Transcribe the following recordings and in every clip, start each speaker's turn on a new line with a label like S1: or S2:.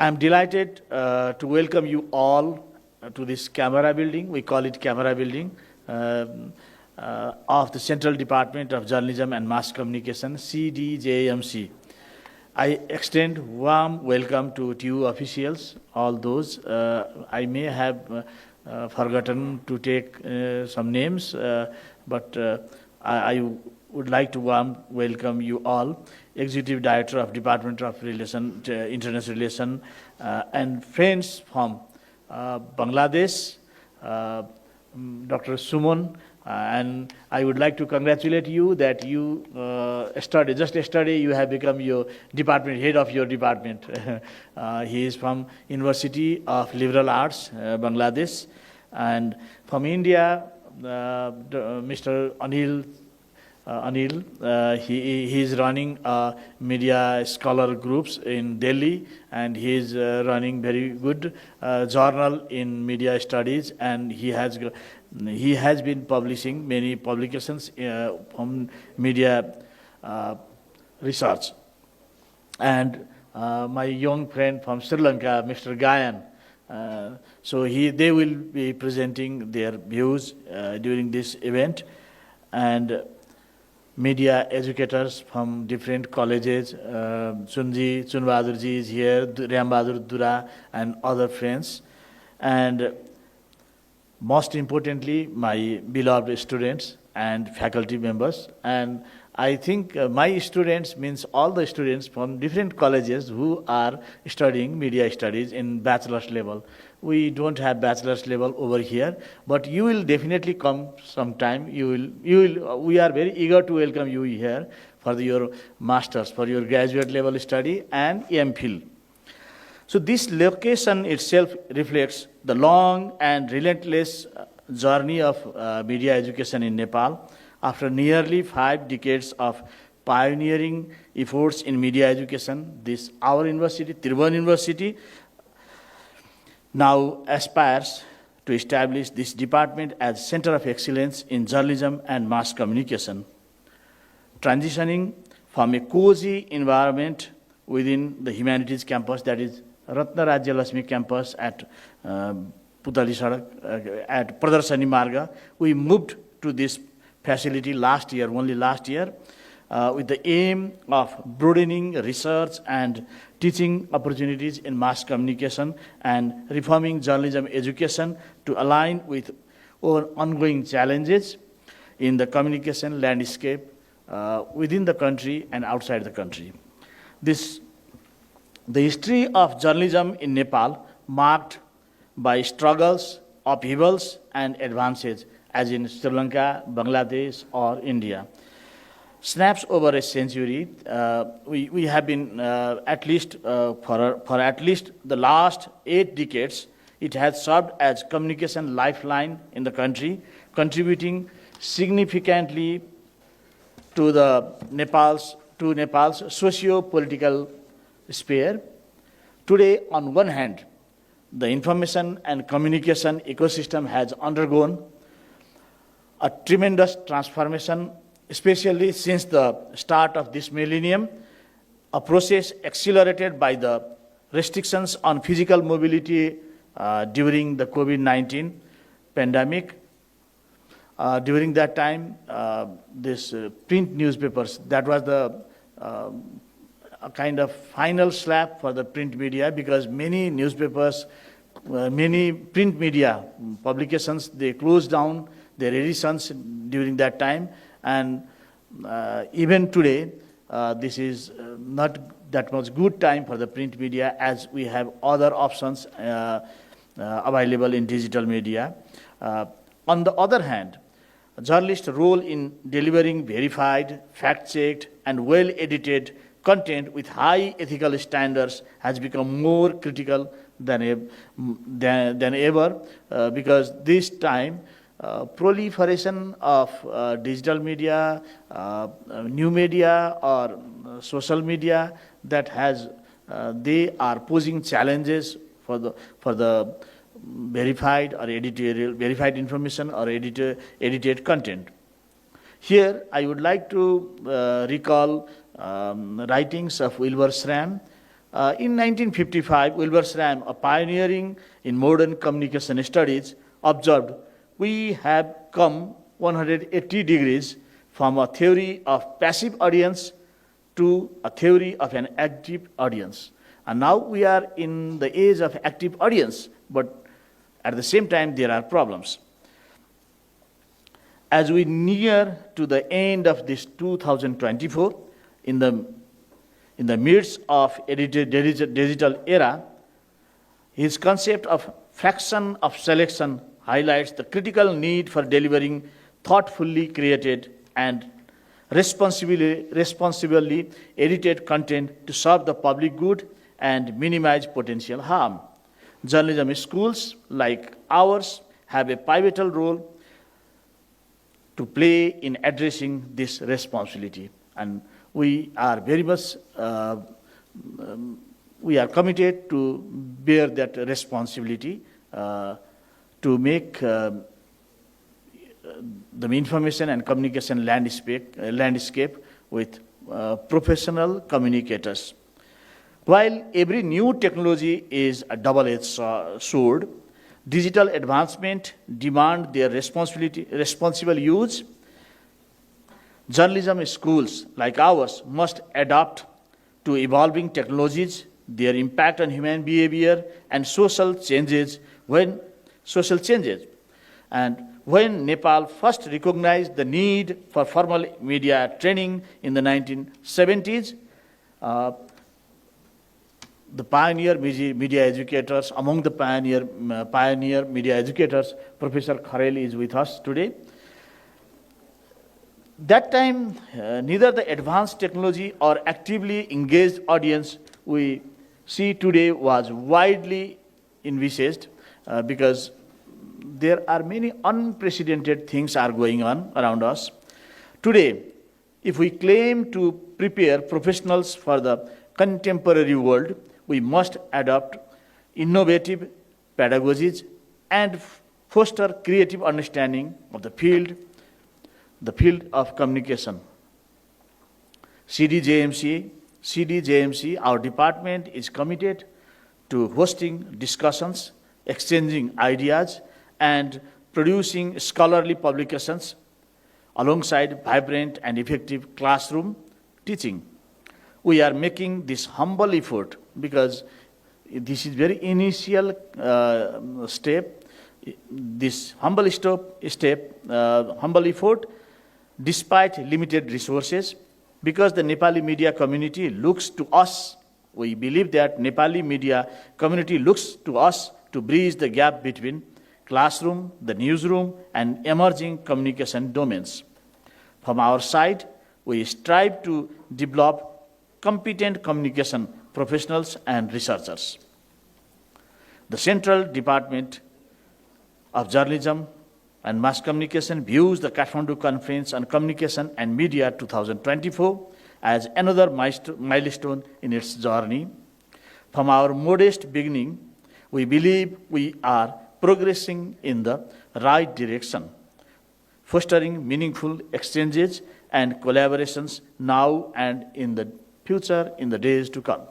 S1: I'm delighted to welcome you all to this camera building. We call it camera building of the Central Department of Journalism and Mass Communication, CDJMC. I extend warm welcome to TU officials, all those. I may have forgotten to take some names, but I would like to warm welcome you all. Executive Director of Department of International Relations, and friends from Bangladesh, Dr. Suman, and I would like to congratulate you that you just yesterday you have become your department head of your department. He is from University of Liberal Arts, Bangladesh, and from India, Mr. Anil, he is running media scholar groups in Delhi, and he is running very good journal in media studies, and he has been publishing many publications from media research. And my young friend from Sri Lanka, Mr. Gayan, so they will be presenting their views during this event, and media educators from different colleges, Chunbahadurji is here, Ryambahadur Dura, and other friends. And most importantly, my beloved students and faculty members. And I think my students means all the students from different colleges who are studying media studies in bachelor's level. We don't have bachelor's level over here, but you will definitely come sometime. We are very eager to welcome you here for your masters, for your graduate level study and MPhil. So this location itself reflects the long and relentless journey of media education in Nepal. After nearly 5 decades of pioneering efforts in media education, our university, Tribhuvan University, now aspires to establish this department as Center of Excellence in Journalism and Mass Communication, transitioning from a cozy environment within the humanities campus, that is Ratna Rajya Lakshmi campus at Putali Sadak, at Pradarshani Marga. We moved to this facility only last year, with the aim of broadening research and teaching opportunities in mass communication and reforming journalism education to align with our ongoing challenges in the communication landscape within the country and outside the country. The history of journalism in Nepal, marked by struggles, upheavals, and advances, as in Sri Lanka, Bangladesh, or India, snaps over a century. We have been at least for at least the last 8 decades, it has served as communication lifeline in the country, contributing significantly to Nepal's socio-political sphere. Today, on one hand, the information and communication ecosystem has undergone a tremendous transformation, especially since the start of this millennium, a process accelerated by the restrictions on physical mobility during the COVID-19 pandemic. During that time, this print newspapers, that was a kind of final slap for the print media, because many newspapers, many print media publications, they closed down their editions during that time. And even today, this is not that much good time for the print media, as we have other options available in digital media. On the other hand, journalists' role in delivering verified, fact-checked, and well-edited content with high ethical standards has become more critical than ever, because this time proliferation of digital media, new media, or social media, they are posing challenges for the verified information or edited content. Here, I would like to recall writings of Wilbur Schramm, In 1955, Wilbur Schramm, a pioneering in modern communication studies, observed we have come 180 degrees from a theory of passive audience to a theory of an active audience. And now we are in the age of active audience, but at the same time there are problems. As we near to the end of this 2024, in the midst of digital era, his concept of fraction of selection highlights the critical need for delivering thoughtfully created and responsibly edited content to serve the public good and minimize potential harm. Journalism schools like ours have a pivotal role to play in addressing this responsibility. And we are very much we are committed to bear that responsibility to make the information and communication landscape with professional communicators. While every new technology is a double-edged sword, digital advancement demand their responsible use. Journalism schools like ours must adapt to evolving technologies, their impact on human behavior and social changes. And when Nepal first recognized the need for formal media training in the 1970s, the pioneer media educators, among the pioneer media educators, Professor Kharel is with us today. That time, neither the advanced technology or actively engaged audience we see today was widely envisaged because there are many unprecedented things are going on around us. Today, if we claim to prepare professionals for the contemporary world, we must adopt innovative pedagogies and foster creative understanding of the field of communication. CDJMC, our department is committed to hosting discussions, exchanging ideas, and producing scholarly publications alongside vibrant and effective classroom teaching. We are making this humble effort because this is very initial step. This humble effort, despite limited resources, because the Nepali media community looks to us. We believe that Nepali media community looks to us to bridge the gap between classroom, the newsroom, and emerging communication domains. From our side, we strive to develop competent communication professionals and researchers. The Central Department of Journalism and Mass Communication views the Kathmandu Conference on Communication and Media 2024 as another milestone in its journey. From our modest beginning, we believe we are progressing in the right direction, fostering meaningful exchanges and collaborations now and in the future, in the days to come.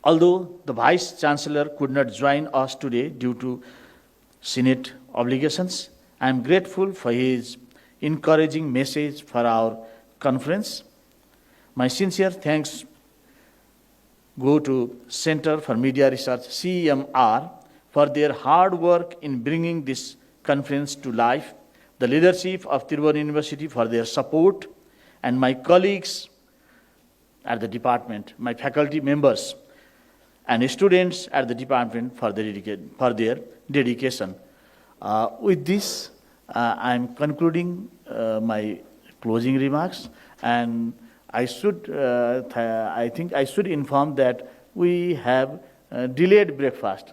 S1: Although the Vice Chancellor could not join us today due to Senate obligations, I am grateful for his encouraging message for our conference. My sincere thanks go to Center for Media Research, CMR, for their hard work in bringing this conference to life, the leadership of Tribhuvan University for their support, and my colleagues at the department, my faculty members, and students at the department for their dedication. With this, I am concluding my closing remarks, and I think I should inform that we have delayed breakfast.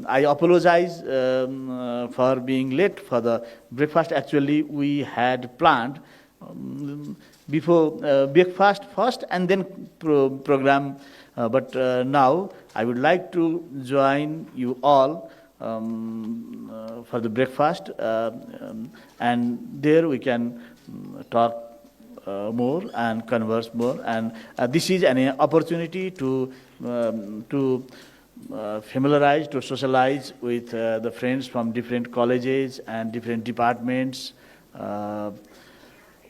S1: I apologize for being late for the breakfast. Actually, we had planned before breakfast first and then program. But now I would like to join you all for the breakfast, and there we can talk more and converse more. And this is an opportunity to familiarize, to socialize with the friends from different colleges and different departments.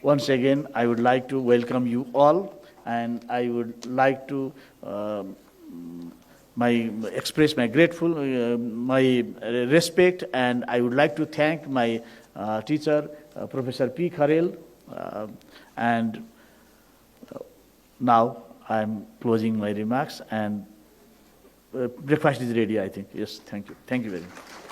S1: Once again, I would like to welcome you all, and I would like to express my my respect, and I would like to thank my teacher, Professor P. Kharel, and now I'm closing my remarks, and breakfast is ready, I think. Yes, thank you. Thank you very much.